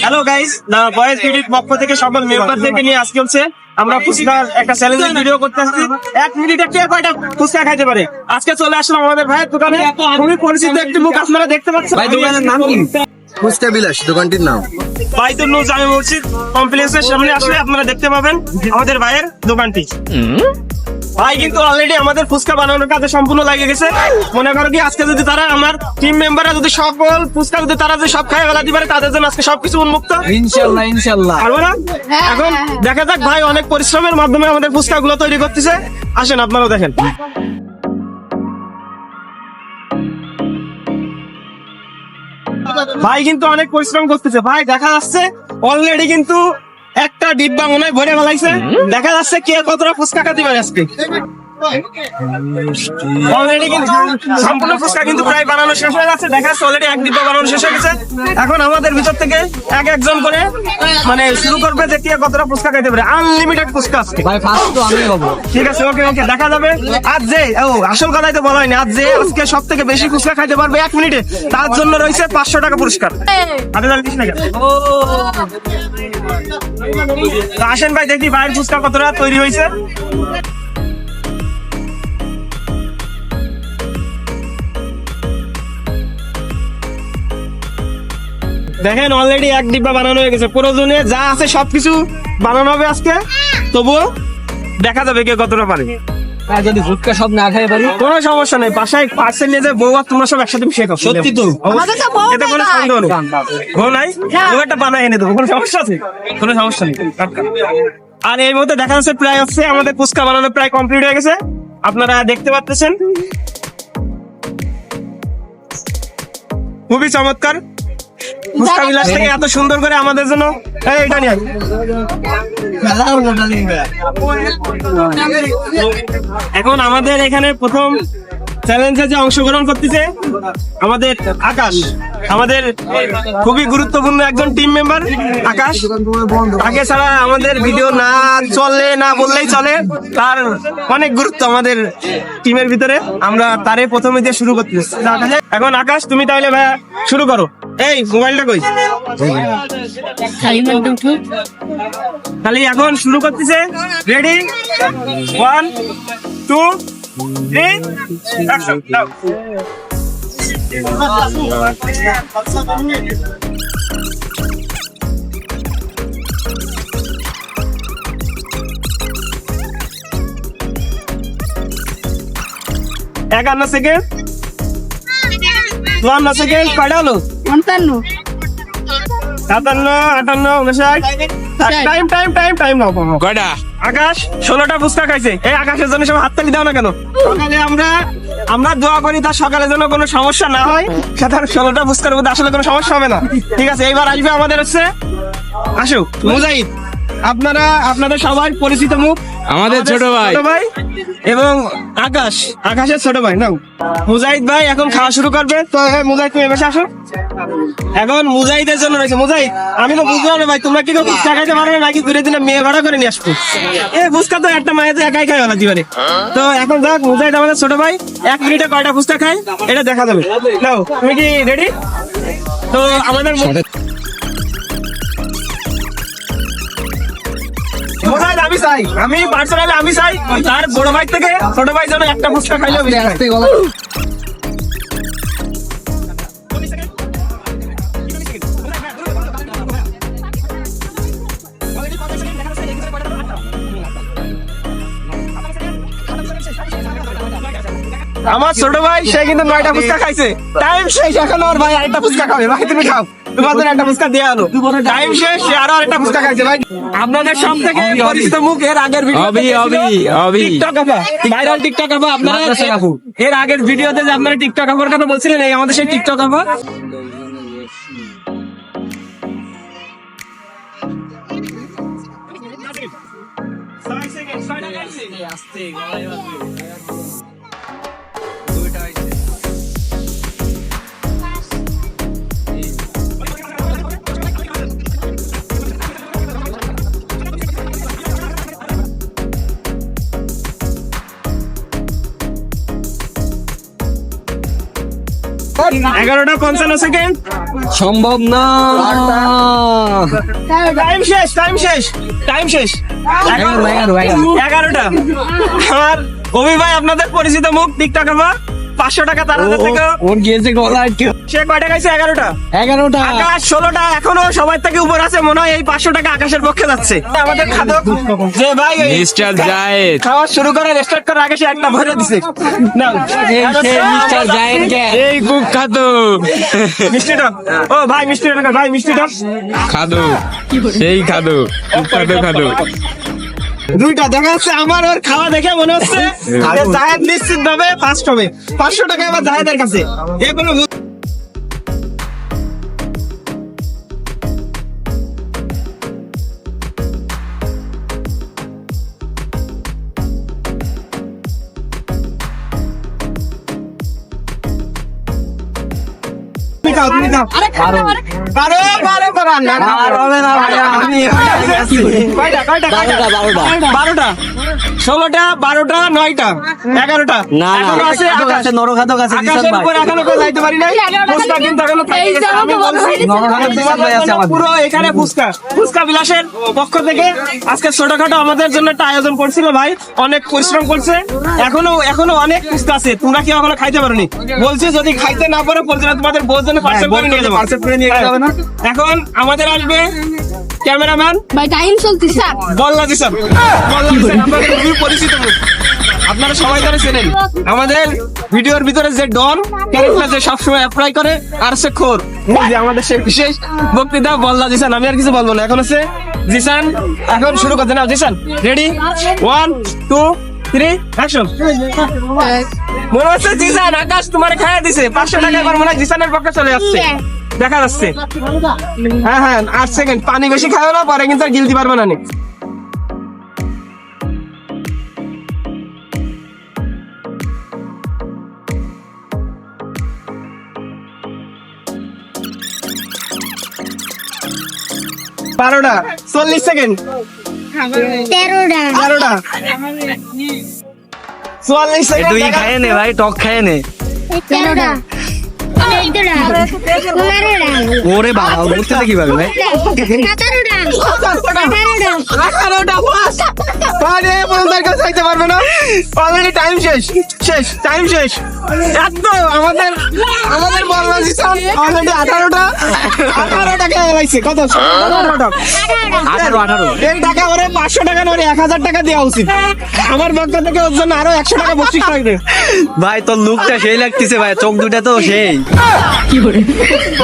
Hello guys, দা boys বিডির পক্ষ থেকে সকল মেম্বারদেরকে নিয়ে আজকে হচ্ছে আমরা ফুচকার একটা চ্যালেঞ্জের ভিডিও করতে আসছি। 1 মিনিটে কে কয়টা ফুচকা খাইতে পারে। আজকে চলে আসলাম আমাদের ভাইয়ের দোকানে। খুবই পরিচিত একটি মুখ আপনারা দেখতে পাচ্ছেন। ভাই দোকানের নাম কি? ফুচকা বিলাস দোকানটির নাম। বাইতুল নূর জামে মসজিদ কমপ্লেক্সের সামনে আসলে আপনারা দেখতে পাবেন আমাদের ভাইয়ের দোকানটি। ভাই কিন্তু অলরেডি আমাদের ফুচকা বানানোর কাজে সম্পূর্ণ লাগে গেছে। মনে করো কি আজকে যদি তারা আমার টিম মেম্বাররা যদি সকল ফুচকা যদি তারা যদি সব খাই ফেলাতে পারে তাদের জন্য আজকে সবকিছু উন্মুক্ত ইনশাআল্লাহ ইনশাআল্লাহ। পারবো না? এখন দেখা যাক ভাই অনেক পরিশ্রমের মাধ্যমে আমাদের ফুচকা গুলো তৈরি করতেছে। আসেন আপনারাও দেখেন। ভাই কিন্তু অনেক পরিশ্রম করতেছে। ভাই দেখা যাচ্ছে অলরেডি কিন্তু একটা ডিব্বা মনে হয় ভরে ফেলাইছে। দেখা যাচ্ছে কে কতটা ফুচকা খাতে পারে আজকে। অলরেডি কিন্তু সম্পূর্ণ ফুচকা কিন্তু প্রায় বানানো শেষ হয়ে যাচ্ছে। দেখা যাচ্ছে অলরেডি এক ডিব্বা বানানো শেষ হয়ে গেছে। এখন আমাদের ভিতর থেকে একজন করে মানে শুরু করবে যে কে কতটা ফুচকা খাইতে পারে। আনলিমিটেড ফুচকা আজকে। ভাই ফার্স্ট তো আমি হব। ঠিক আছে, ওকে ওকে, দেখা যাবে। আজ যে আসল কথাই তো বলা হয়নি, আজ যে আজকে সব থেকে বেশি ফুচকা খাইতে পারবে 1 মিনিটে তার জন্য রয়েছে 500 টাকা পুরস্কার। হাতে তালি দিস না কেন? তো আসেন ভাই দেখি ভাইয়ের ফুচকা কতটা তৈরি হয়েছে। দেখেন অলরেডি এক ডিব্বা বানানো হয়ে গেছে। প্রয়োজনে যা আছে সবকিছু বানানো হবে আজকে, তবুও দেখা যাবে কে কতটা পারে। আর যদি ফুচকা সব না খাই পারি কোনো সমস্যা নেই, বাসায় পার্সেল নিয়ে যায় বউ আর তোমরা সব একসাথে মিশিয়ে খাও। সত্যি তো? এতে কোনো সন্দেহ নেই। বউ নাই, বউ একটা বানায় এনে দেবো, কোনো সমস্যা আছে? কোনো সমস্যা নেই। আর এই মুহূর্তে দেখা যাচ্ছে প্রায় হচ্ছে আমাদের ফুচকা বানানো প্রায় কমপ্লিট হয়ে গেছে। আপনারা দেখতে পাচ্ছেন খুবই চমৎকার। ফুচকা বিলাস থেকে এত সুন্দর করে আমাদের জন্য এটা নিয়ে এখন আমাদের এখানে প্রথম চ্যালেঞ্জে যে অংশগ্রহণ করতেছে আমাদের আকাশ, আমাদের খুবই গুরুত্বপূর্ণ একজন টিম মেম্বার। আকাশ, তাকে ছাড়া আমাদের ভিডিও না চলে, না বললেই চলে। তার অনেক গুরুত্ব আমাদের টিমের ভিতরে। আমরা তারে প্রথমে দিয়ে শুরু করতেছি। এখন আকাশ তুমি তাহলে ভাইয়া শুরু করো। এই মোবাইলটা কই? খালি এখন শুরু করতেছে। Ready, 1 2 3 action. দাও। একান্ন সেকেন্ড, 52 সেকেন্ড। কয়টা হলো? 58 57 58 59। টাইম টাইম টাইম টাইম নাও। কয়টা? আকাশ 16টা ফুচকা খাইছে। এই আকাশের জন্য সব হাততালি দাও না কেন? সকালে আমরা দোয়া করি তার সকালের জন্য কোনো সমস্যা না হয়। সেটা 16টা ফুচকার মধ্যে আসলে কোনো সমস্যা হবে না। ঠিক আছে, এইবার আসবে আমাদের হচ্ছে আসো মুজাহিদ। আপনাদের সবাই পরিচিত মুখ, আমাদের ছোট ভাই এবং আকাশের ছোট ভাই। নাও মুজাহিদ ভাই এখন খাওয়া শুরু করবে। তো মুজাহিদ তুমি এসে আসো। এখন মুজাহিদের জন্য রয়েছে। মুজাহিদ, আমি তো বুঝলাম না ভাই, তোমরা কি ফুচকা খাইতে পারো নাকি ঘুরে দিনে মেয়ে ভাড়া করে নিয়ে আসবো? ফুচকা তো একটা মায়ের একাই খাই ওলা জীবনে। তো এখন যাক, মুজাহিদ আমাদের ছোট ভাই 1 মিনিটে কয়টা ফুচকা খায় এটা দেখা যাবে। নাও, তুমি কি রেডি? তো আমাদের আমি পার্সোনালি আমি চাই তার বড় ভাই থেকে ছোট ভাই যেন একটা ফুচকা খাইলেও আমার ছোট ভাই সে কিন্তু 9টা ফুচকা খাইছে। টাইম শেষ, এখন ওর ভাই আরেকটা ফুচকা খাবে। ভাই তুমি খাও, তোমাদের একটা ফুচকা দিয়ে আনো। টাইম শেষ, সে আরো আরেকটা ফুচকা খাইছে। ভাই আপনাদের সব থেকে পরিচিত মুখ, এর আগের ভিডিও টিকটক আপা, ভাইরাল টিকটক আপা। আপনারা এর আগের ভিডিওতে যে আপনারা টিকটক আপার কথা বলছিলেন, এই আমাদের সেই টিকটক আপা। টা 11:55 সম্ভব না। টাইম শেষ টাইম শেষ টাইম শেষ 11টা। আমার অভি ভাই আপনাদের পরিচিত মুখ টিকটকার বা 500 টাকা তার হাতে থেকে ওর গিয়েছে গলা সে কয়টা খাইছে? 11টা। 11টা আকাশ 16টা, এখনো সবার থেকে উপর আছে, মনে হয় এই 500 টাকা আকাশের পক্ষে যাচ্ছে। আমাদের খাদক যে ভাই ওই মিস্টার জায়েদ খাওয়া শুরু করে স্টার্ট করে আগে সে একটা ভরে দিছে। না মিস্টার জায়েদ এই কুক খাদু মিষ্টিটা, ও ভাই মিষ্টিটা, ভাই মিষ্টিটা খাদু সেই খাদু খাদু খাদু দুইটা দেখা যাচ্ছে। আমার ওর খাওয়া দেখে মনে হচ্ছে যে জাহেদ নিশ্চিত ভাবে ফার্স্ট হবে। 500 টাকা আবার জাহেদের কাছে, এ কোনো তুমি খাও, তুমি খাও। বারো, বারো, বারো, না, না, হবে না ভাই, আমি কয়টা, কয়টা, কয়টা? 12টা, 16টা, 12টা, 9টা, 11টা। না এখনো আছে আকাশ। নরখাদক আছে জিসান আকাশের ভাই উপর এখনো কেউ যাইতে পারি নাই। ফুচকা কিন্তু এখনো থেকে গেছে। আমি বলছি, নরখাদক জিসান ভাই আছে আমাদের পুরো এখানে ফুচকা, ফুচকা বিলাসের পক্ষ থেকে আজকে ছোটখাটো আমাদের জন্য একটা আয়োজন করছিল ভাই, অনেক পরিশ্রম করছে। এখনো অনেক ফুচকা আছে, তোমরা কি এখনো খাইতে পারোনি? বলছি যদি খাইতে না পারো বলছি না, তোমাদের বউর জন্য পার্সেল করে নিয়ে যাবো। এখন আমাদের আসবে ক্যামেরাম্যান ভাই টাইম চলতেছে বল্লা দিশান, আমাদের খুবই পরিচিত মুখ। আপনারা সবাই তারা চেনেন। আমাদের ভিডিওর ভিতরে যে ডন ক্যারেক্টার যে সবসময় অ্যাপ্লাই করে আর সে খোর, এই যে আমাদের সেই বিশেষ বক্তৃতা বল্লা দিশান। আমি আর কিছু বলবো না, এখন হচ্ছে জিসান এখন শুরু করতে নাও। Jisan ready, 1 2 3 action. মনে হচ্ছে জিসান আকাশ তোমার খাইয়া দিছে। 500 টাকা এবার মনে হয় জিসানের পক্ষে চলে যাচ্ছে, দেখা যাচ্ছে। হ্যাঁ হ্যাঁ 8 সেকেন্ড, পানি বেশি খাও না, পরে কিন্তু আর গিলতে পারবে না। নি বারোটা, 40 সেকেন্ড, 13টা 13টা, 44 সেকেন্ড। তুই খাইয়ে নে ভাই, টক খাইয়ে নে 13টা 14টা 15টা ওরে বাবা বুঝতে কিভাবে ভাই 17টা 18টা 18টা ফাস্ট, পারে বন্ধুদের কাছে যাইতে পারবে না। অলরেডি টাইম শেষ, শেষ টাইম শেষ। একদম আমাদের বললাম জিসান অলরেডি 18টা খেয়ে লাইছে। কত? 18টা। 18 এই টাকা ওরে 500 টাকা না, ওরে 1000 টাকা দেওয়া উচিত। আমার পক্ষ থেকে ওর জন্য আরো 100 টাকা বকশিশ থাকবে। ভাই তোর লুকটা সেই লাগতেছে ভাই, চোখ দুটা তো সেই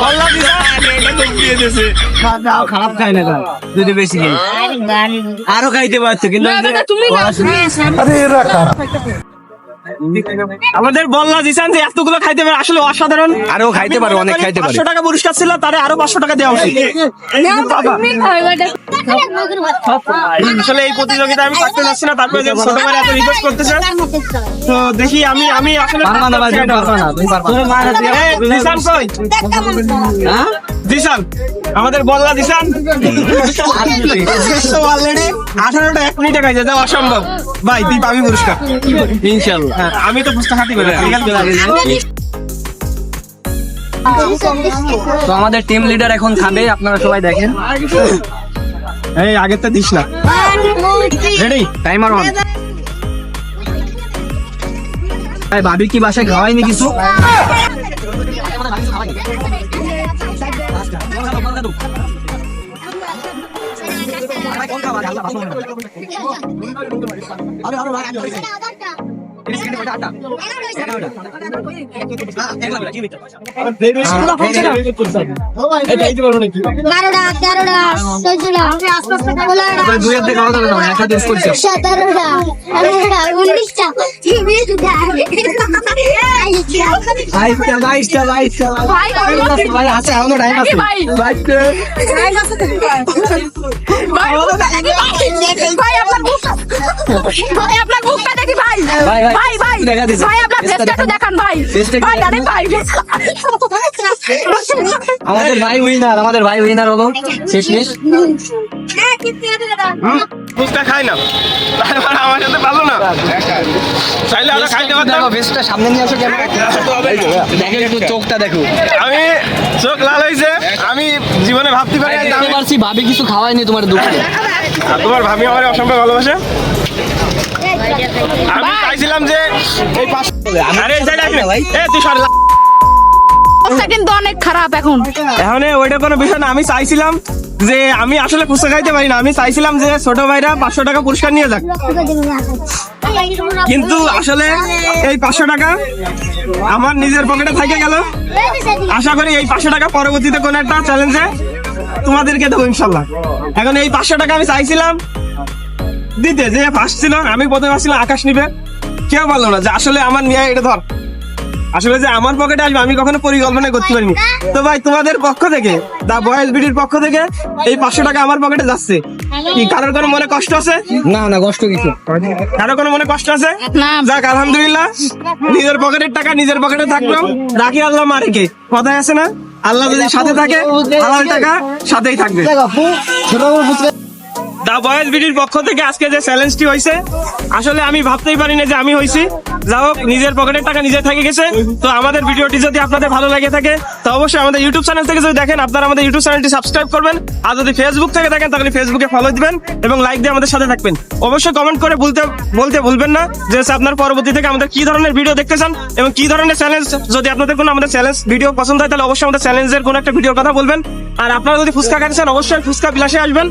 বললাম জিসান এটা তো দিয়ে দিয়েছে। খারাপ খাই না যদি বেশি খাই আরো খাইতে পারতো কিন্তু আমাদের বললা জিসান যে এতগুলো খাইতে পারে আসলে অসাধারণ। আরো খাইতে পারে, অনেক খাইতে পারে। 500 টাকা পুরস্কার ছিল, তারে আরো 500 টাকা দেওয়া উচিত। বাবা, আসলে এই প্রতিযোগিতা আমি থাকতে যাচ্ছি না, তারপরে যে ছোট ভাই এত রিকোয়েস্ট করতেছে, তো দেখি আমি আসলে পারবা না ভাই, তুমি পারবা না, তুমি পারবা না। এই, জিসান কই? হ্যাঁ? জিসান, আমাদের বললা জিসান অলরেডি 18টা 1 মিনিটে খাইছে, যা অসম্ভব। ভাই তুই পাবি পুরস্কার ইনশাআল্লাহ। হ্যাঁ, আমি তো পুরস্কার হাতি করে তো আমাদের টিম লিডার এখন খাবে, আপনারা সবাই দেখেন। এই আগের তো দিস না। Ready, timer on. ভাই ভাবি কি বাসায় খাওয়াইনি কিছু? বারোটা 13টা 14টা দুই হাতে খাওয়া যাবে না, এক হাতে করছে। 17টা 18টা 19টা 20টা ভাই আছে, এখনো টাইম আছে। ভাই আপনার মুখটা দেখি ভাই ভাই, ভাই, ভাই ভাই দেখা দিছে। ভাই আপনার ফেসটা তো দেখান ভাই ফেসটা কি ভাই আরে ভাই আমাদের ভাই উইনার হলো শেষমেশ। ফুচকা খাই না তার মানে আমার সাথে ভালো না চাইলে আরো খাইতে পারতাম সামনে নিয়ে আসো ক্যামেরা দেখো একটু চোখটা দেখো আমি চোখ লাল হয়েছে আমি জীবনে ভাবতে পারি না যে আমি- পারছি ভাবি কিছু খাওয়াইনি তোমার দুপুরে তোমার ভাবি আমার অসম্ভব ভালোবাসে আমি চাইছিলাম যে এই পাশ আরে এই সাইডে আসবে এ তুই সর অবস্থা কিন্তু অনেক খারাপ এখন। এখন ওইটা কোনো বিষয় না আমি চাইছিলাম যে আমি আসলে ফুচকা খাইতে পারি না আমি চাইছিলাম যে ছোট ভাইরা 500 টাকা পুরস্কার নিয়ে যাক কিন্তু আসলে এই 500 টাকা আমার নিজের পকেটে থেকে গেল আশা করি এই 500 টাকা পরবর্তীতে কোন একটা চ্যালেঞ্জে তোমাদেরকে দেবো ইনশাল্লাহ এখন এই 500 টাকা আমি চাইছিলাম দিতে যে ফার্স্ট ছিল আমি প্রথমে ভাবছিলাম আকাশ নিবে কেউ বললো না যে আসলে আমার নিয়ে এটা ধর আসলে যে আমার পকেটে আসবে আমি কখনো পরিকল্পনা করতে পারিনি তো ভাই তোমাদের পক্ষ থেকে দা বয়েজ বিডির পক্ষ থেকে এই 500 টাকা আমার পকেটে যাচ্ছে কি কারোর কোনো মনে কষ্ট আছে না না কষ্ট কিছু কারো কোনো মনে কষ্ট আছে না। যাক আলহামদুলিল্লাহ নিজের পকেটের টাকা নিজের পকেটে থাকলো রাখি আল্লাহ মারেকে কথায় আছে না আল্লাহ যদি সাথে থাকে হালাল টাকা সাথেই থাকবে দা বয়েজ বিডির পক্ষ থেকে আজকে যে চ্যালেঞ্জটি হয়েছে আসলে আমি ভাবতেই পারি না যে আমি হয়েছি যা হোক নিজের পকেটের টাকা নিজে থেকে গেছে তো আমাদের ভিডিওটি যদি আপনাদের ভালো লাগে থাকে তো অবশ্যই আমাদের ইউটিউব চ্যানেল থেকে যদি দেখেন আপনারা আমাদের ইউটিউব চ্যানেলটি সাবস্ক্রাইব করবেন আর যদি ফেসবুক থেকে দেখেন তাহলে ফেসবুকে ফলো দিবেন এবং লাইক দিয়ে আমাদের সাথে থাকবেন অবশ্যই কমেন্ট করে বলতে ভুলবেন না যে আপনার পরবর্তী থেকে আমাদের কি ধরনের ভিডিও দেখতে চান এবং কি ধরনের চ্যালেঞ্জ যদি আপনাদের কোনো আমাদের চ্যালেঞ্জ ভিডিও পছন্দ হয় তাহলে অবশ্যই আমাদের চ্যালেঞ্জের কোনো একটা ভিডিওর কথা বলবেন আর আপনারা যদি ফুচকা খাইতে চান অবশ্যই ফুচকা বিলাসে আসবেন